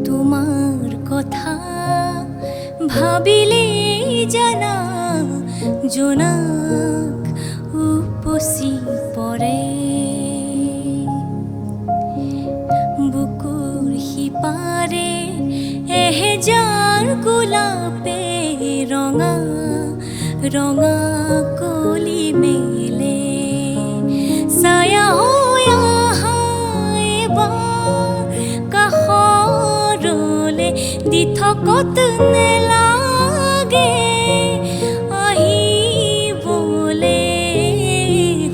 তোমার কথা ভাবিলে জানা জোনাক উপচি পৰে বুকুৰ সিপাৰে এহেজাৰ গোলাপে ৰঙা ৰঙা কলি মেলে ছায়া হৈ আহা এবাৰ কাষৰলে দি থকত নেলাগে আহিবলে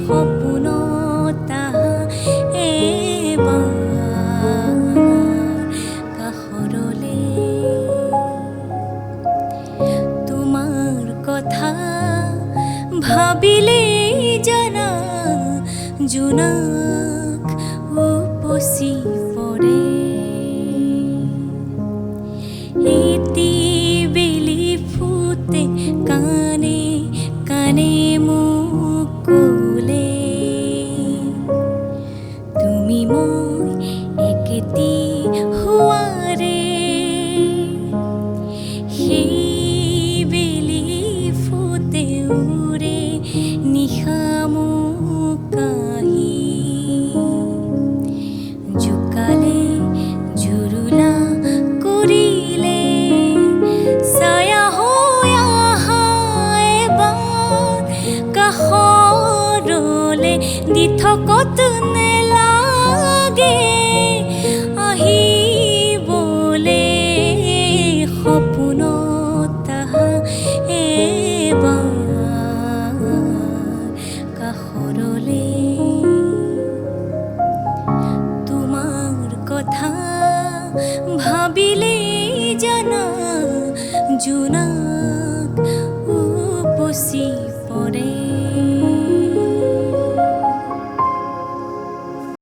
সপোনত আহা এবাৰ কাষৰলে তোমাৰ কথা ভাবিলে জানা জোনাক উপচি পৰে এটি বেলি ফুটে কানে কানে মোক ক'লে তুমি মই একেটি হোৱাৰে সেই বেলি ফুটে উৰে নিশা মোক কাহি জোকালে জুৰুলা কৰিলে ছায়া হৈ আহা এবাৰ কাষৰলে দি থকত নেলাগে আহিবলে সপোনত আহা এবাৰ কাষৰলে তোমাৰ কথা